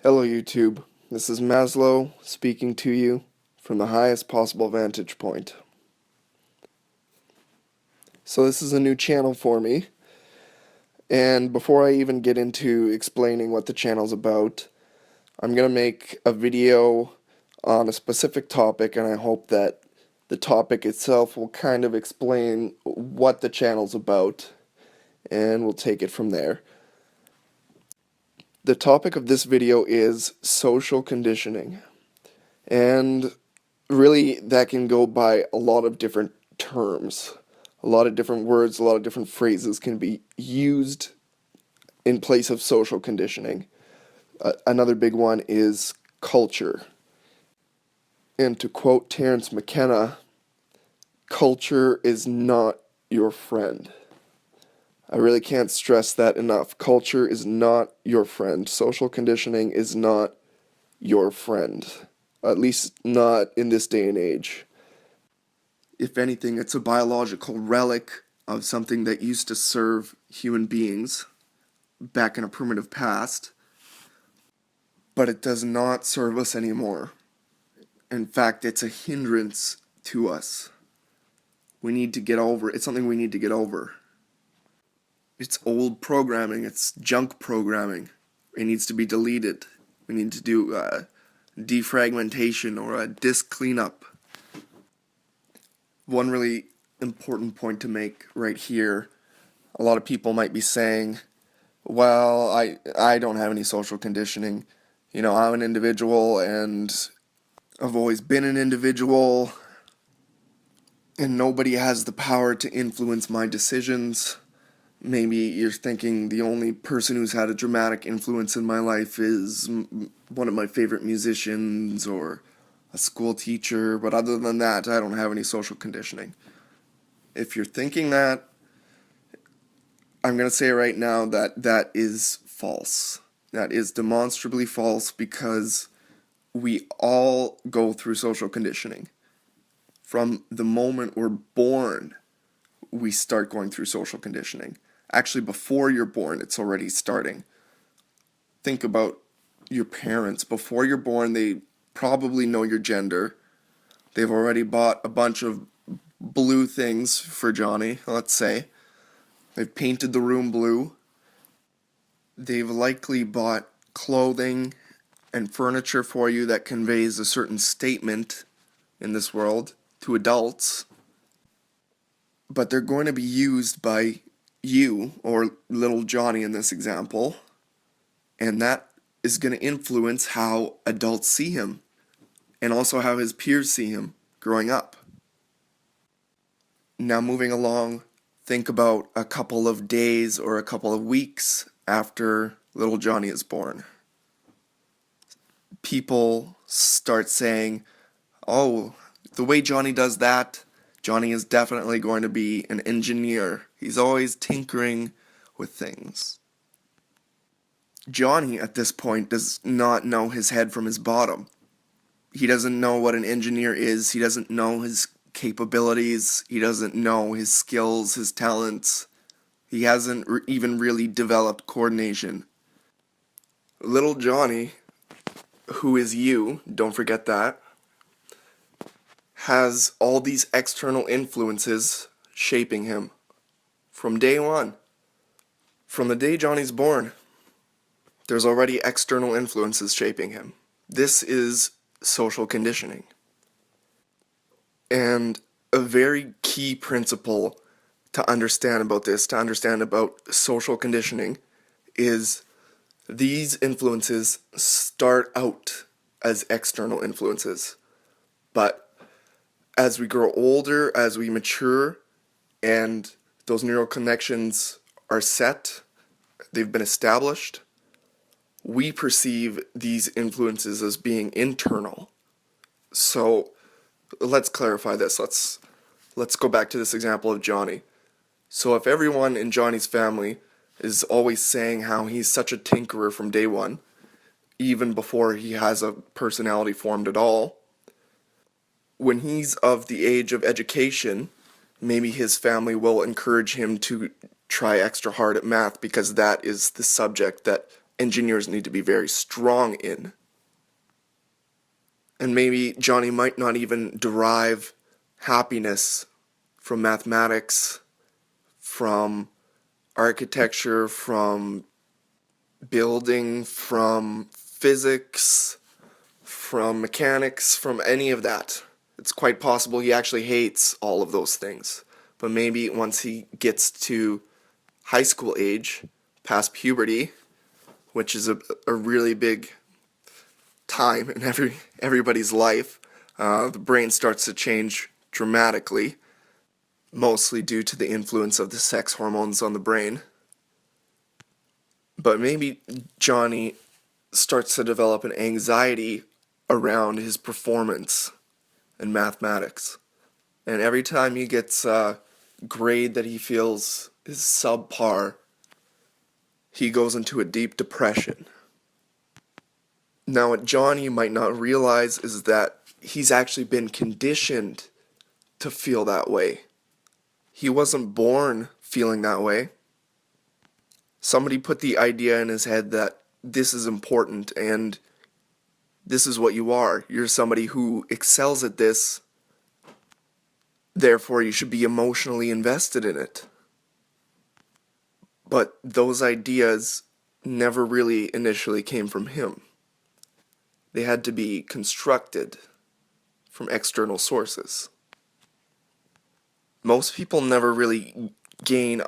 Hello YouTube, this is Maslow speaking to you from the highest possible vantage point. So this is a new channel for me, and before I even get into explaining what the channel's about, I'm going to make a video on a specific topic, and I hope that the topic itself will kind of explain what the channel's about, and we'll take it from there. The topic of this video is social conditioning, and really that can go by a lot of different terms. A lot of different words, a lot of different phrases can be used in place of social conditioning. Another big one is culture. And to quote Terence McKenna, culture is not your friend. I really can't stress that enough. Culture is not your friend. Social conditioning is not your friend. At least not in this day and age. If anything, it's a biological relic of something that used to serve human beings back in a primitive past, but it does not serve us anymore. In fact, it's a hindrance to us. We need to get over it. It's something we need to get over. It's old programming. It's junk programming. It needs to be deleted. We need to do defragmentation or a disk cleanup. One really important point to make right here, a lot of people might be saying, well, I don't have any social conditioning. You know, I'm an individual and I've always been an individual and nobody has the power to influence my decisions. Maybe you're thinking the only person who's had a dramatic influence in my life is one of my favorite musicians or a school teacher, but other than that, I don't have any social conditioning. If you're thinking that, I'm going to say right now that that is false. That is demonstrably false because we all go through social conditioning. From the moment we're born, we start going through social conditioning. Actually, before you're born, it's already starting. Think about your parents. Before you're born, they probably know your gender. They've already bought a bunch of blue things for Johnny, let's say. They've painted the room blue. They've likely bought clothing and furniture for you that conveys a certain statement in this world to adults. But they're going to be used by you, or little Johnny in this example, and that is going to influence how adults see him, and also how his peers see him growing up. Now moving along, think about a couple of days or a couple of weeks after little Johnny is born. People start saying, oh, the way Johnny does that, Johnny is definitely going to be an engineer. He's always tinkering with things. Johnny, at this point, does not know his head from his bottom. He doesn't know what an engineer is. He doesn't know his capabilities. He doesn't know his skills, his talents. He hasn't even really developed coordination. Little Johnny, who is you, don't forget that, has all these external influences shaping him from day one. From the day Johnny's born, there's already external influences shaping him. This is social conditioning. And a very key principle to understand about this, to understand about social conditioning, is these influences start out as external influences. But as we grow older, as we mature, and those neural connections are set, they've been established, we perceive these influences as being internal. So let's clarify this. Let's go back to this example of Johnny. So if everyone in Johnny's family is always saying how he's such a tinkerer from day one, even before he has a personality formed at all, when he's of the age of education, maybe his family will encourage him to try extra hard at math because that is the subject that engineers need to be very strong in. And maybe Johnny might not even derive happiness from mathematics, from architecture, from building, from physics, from mechanics, from any of that. It's quite possible he actually hates all of those things. But maybe once he gets to high school age, past puberty, which is a really big time in everybody's life, the brain starts to change dramatically, mostly due to the influence of the sex hormones on the brain. But maybe Johnny starts to develop an anxiety around his performance in mathematics. And every time he gets a grade that he feels is subpar, he goes into a deep depression. Now, what Johnny might not realize is that he's actually been conditioned to feel that way. He wasn't born feeling that way. Somebody put the idea in his head that this is important and this is what you are. You're somebody who excels at this, therefore you should be emotionally invested in it. But those ideas never really initially came from him. They had to be constructed from external sources. Most people never really gain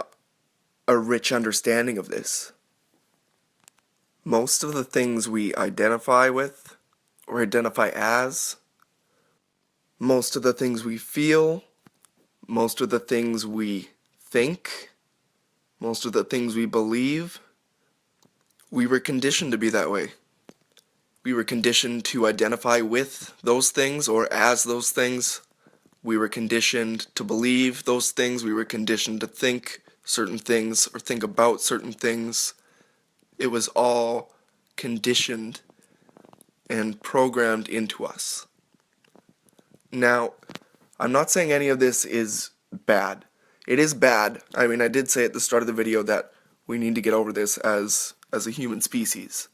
a rich understanding of this. Most of the things we identify with or identify as, most of the things we feel, most of the things we think, most of the things we believe, we were conditioned to be that way. We were conditioned to identify with those things or as those things. We were conditioned to believe those things. We were conditioned to think certain things or think about certain things. It was all conditioned and programmed into us. Now, I'm not saying any of this is bad. It is bad. I mean, I did say at the start of the video that we need to get over this as a human species.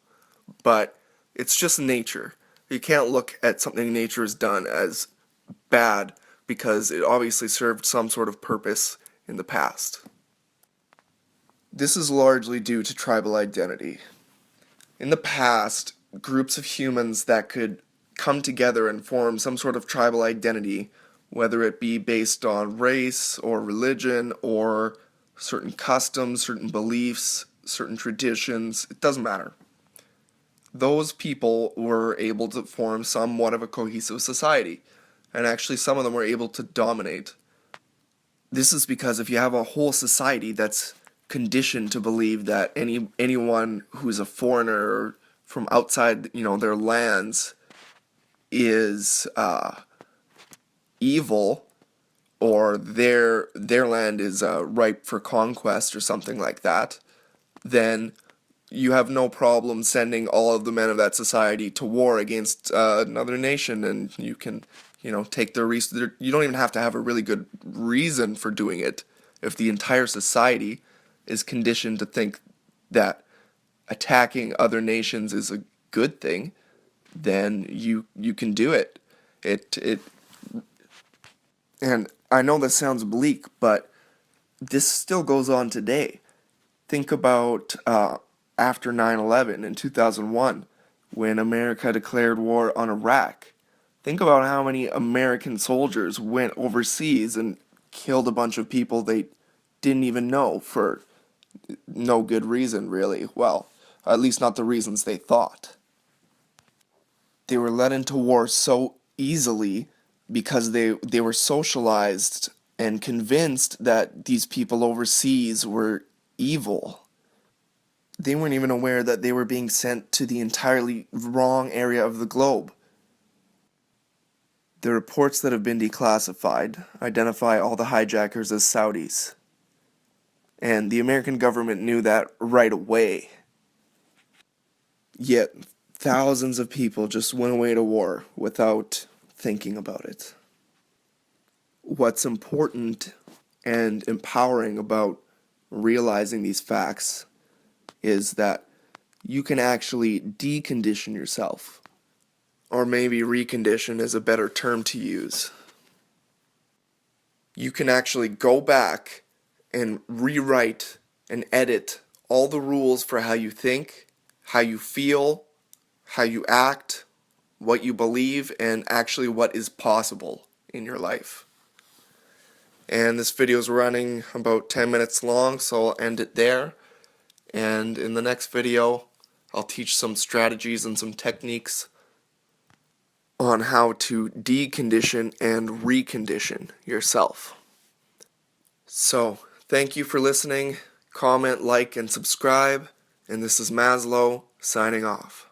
But it's just nature. You can't look at something nature has done as bad because it obviously served some sort of purpose in the past. This is largely due to tribal identity. In the past, groups of humans that could come together and form some sort of tribal identity, whether it be based on race or religion or certain customs, certain beliefs, certain traditions, it doesn't matter. Those people were able to form somewhat of a cohesive society, and actually some of them were able to dominate. This is because if you have a whole society that's conditioned to believe that anyone who's a foreigner from outside, their lands is evil, or their land is ripe for conquest or something like that, then you have no problem sending all of the men of that society to war against another nation, and you can, take their reason. You don't even have to have a really good reason for doing it. If the entire society is conditioned to think that attacking other nations is a good thing, then you can do it. And I know this sounds bleak, but this still goes on today. Think about after 9/11 in 2001, when America declared war on Iraq. Think about how many American soldiers went overseas and killed a bunch of people they didn't even know for no good reason, really. Well, at least not the reasons they thought. They were led into war so easily because they were socialized and convinced that these people overseas were evil. They weren't even aware that they were being sent to the entirely wrong area of the globe. The reports that have been declassified identify all the hijackers as Saudis. And the American government knew that right away. Yet, thousands of people just went away to war without thinking about it. What's important and empowering about realizing these facts is that you can actually decondition yourself. Or maybe recondition is a better term to use. You can actually go back and rewrite and edit all the rules for how you think, how you feel, how you act, what you believe, and actually what is possible in your life. And this video is running about 10 minutes long, so I'll end it there. And in the next video, I'll teach some strategies and some techniques on how to decondition and recondition yourself. So, thank you for listening. Comment, like, and subscribe. And this is Maslow signing off.